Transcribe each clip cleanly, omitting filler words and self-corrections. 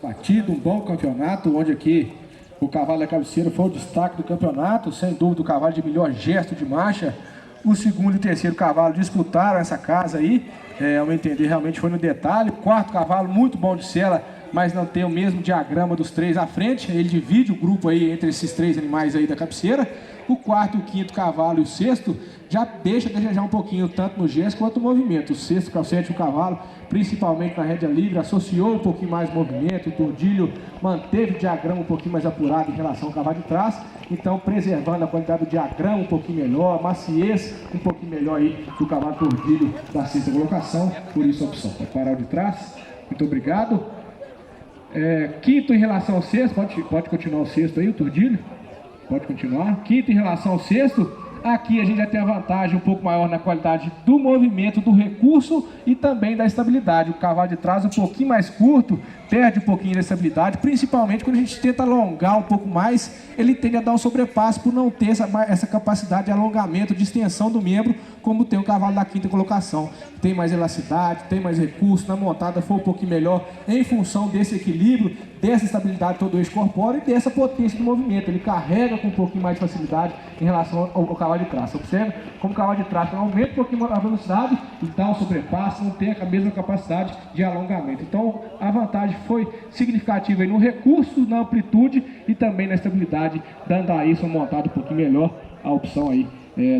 Batido, um bom campeonato, onde aqui o cavalo da cabeceira foi o destaque do campeonato, sem dúvida o cavalo de melhor gesto de marcha. O segundo e o terceiro cavalo disputaram essa casa aí, ao meu entender realmente foi no detalhe. O quarto cavalo muito bom de sela, mas não tem o mesmo diagrama dos três à frente, ele divide o grupo aí entre esses três animais aí da cabeceira. O quarto, o quinto cavalo e o sexto já deixa a desejar um pouquinho, tanto no gesto quanto no movimento. O sexto, que é o sétimo cavalo, principalmente na rédea livre, associou um pouquinho mais o movimento. O tordilho manteve o diagrama um pouquinho mais apurado em relação ao cavalo de trás, então preservando a qualidade do diagrama um pouquinho melhor, a maciez um pouquinho melhor aí do cavalo tordilho da sexta colocação, por isso a opção. Pode parar o de trás, muito obrigado. Quinto em relação ao sexto, pode continuar o sexto aí, o tordilho. Pode continuar. Quinto em relação ao sexto, aqui a gente já tem a vantagem um pouco maior na qualidade do movimento, do recurso e também da estabilidade. O cavalo de trás um pouquinho mais curto, perde um pouquinho da estabilidade, principalmente quando a gente tenta alongar um pouco mais, ele tende a dar um sobrepasso por não ter essa capacidade de alongamento, de extensão do membro, como tem o cavalo da quinta colocação. Tem mais elasticidade, tem mais recurso, na montada foi um pouquinho melhor em função desse equilíbrio, dessa estabilidade todo o eixo corpóreo e dessa potência do movimento. Ele carrega com um pouquinho mais de facilidade em relação ao cavalo de trás. Observe como o cavalo de trás aumenta um pouquinho a velocidade e dá um sobrepasso, não tem a mesma capacidade de alongamento. Então a vantagem foi significativa aí no recurso, na amplitude e também na estabilidade, dando a isso uma montada um pouquinho melhor, a opção aí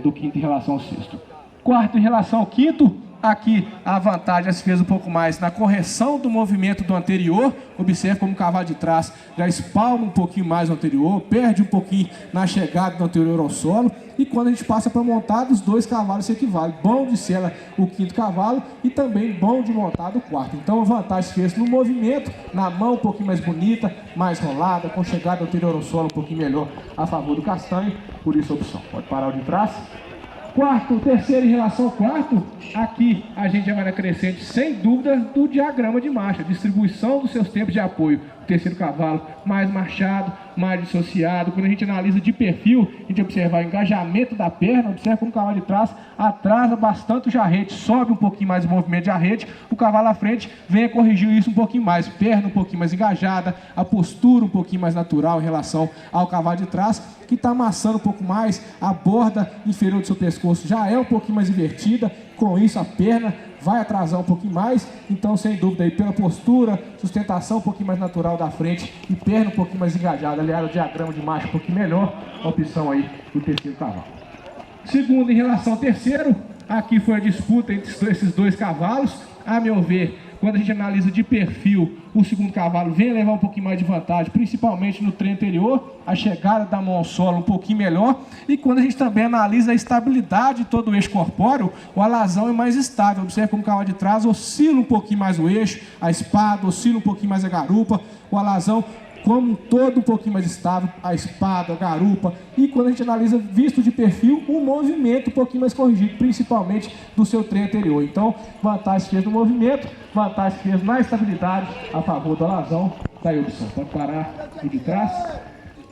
do quinto em relação ao sexto. Quarto em relação ao quinto, aqui a vantagem se fez um pouco mais na correção do movimento do anterior. Observe como o cavalo de trás já espalma um pouquinho mais no anterior, perde um pouquinho na chegada do anterior ao solo. E quando a gente passa para montada, os dois cavalos se equivalem. Bom de sela o quinto cavalo e também bom de montada o quarto. Então a vantagem se fez no movimento, na mão um pouquinho mais bonita, mais rolada, com chegada anterior ao solo um pouquinho melhor a favor do castanho. Por isso a opção. Pode parar o de trás. Quarto, terceiro em relação ao quarto, aqui a gente já vai na crescente, sem dúvida, do diagrama de marcha, distribuição dos seus tempos de apoio. O terceiro cavalo mais marchado, mais dissociado. Quando a gente analisa de perfil, a gente observa o engajamento da perna, observa como o cavalo de trás atrasa bastante o jarrete, sobe um pouquinho mais o movimento de jarrete, o cavalo à frente vem a corrigir isso um pouquinho mais, perna um pouquinho mais engajada, a postura um pouquinho mais natural em relação ao cavalo de trás, que está amassando um pouco mais, a borda inferior do seu pescoço já é um pouquinho mais invertida, com isso a perna vai atrasar um pouquinho mais, então sem dúvida aí pela postura, sustentação um pouquinho mais natural da frente e perna um pouquinho mais engajada, aliás o diagrama de marcha um pouquinho melhor, a opção aí do terceiro cavalo. Segundo em relação ao terceiro, aqui foi a disputa entre esses dois cavalos, a meu ver, quando a gente analisa de perfil, o segundo cavalo vem levar um pouquinho mais de vantagem, principalmente no trem anterior, a chegada da mão ao solo um pouquinho melhor, e quando a gente também analisa a estabilidade de todo o eixo corpóreo, o alazão é mais estável. Observe como o cavalo de trás oscila um pouquinho mais o eixo, a espada oscila um pouquinho mais a garupa, o alazão como um todo um pouquinho mais estável, a espada, a garupa, e quando a gente analisa visto de perfil, um movimento um pouquinho mais corrigido, principalmente do seu trem anterior. Então, vantagem se fez no movimento, vantagem se fez na estabilidade, a favor do alazão. Tá aí a opção, pode parar o de trás.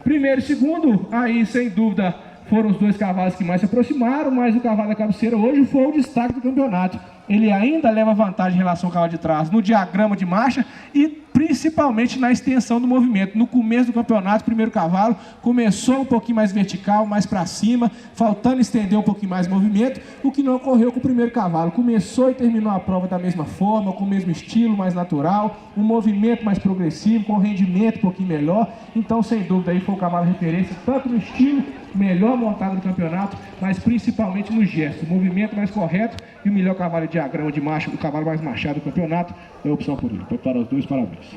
Primeiro e segundo, aí sem dúvida foram os dois cavalos que mais se aproximaram, mas o cavalo da cabeceira hoje foi o destaque do campeonato. Ele ainda leva vantagem em relação ao cavalo de trás no diagrama de marcha e principalmente na extensão do movimento. No começo do campeonato, o primeiro cavalo começou um pouquinho mais vertical, mais para cima, faltando estender um pouquinho mais o movimento, o que não ocorreu com o primeiro cavalo. Começou e terminou a prova da mesma forma, com o mesmo estilo, mais natural, um movimento mais progressivo, com um rendimento um pouquinho melhor. Então, sem dúvida, aí foi o cavalo de referência, tanto no estilo, melhor montado do campeonato, mas principalmente no gesto, o movimento mais correto e o melhor cavalo de diagrama de marcha, o cavalo mais marchado do campeonato, é a opção por ele. Pode parar os dois, parabéns.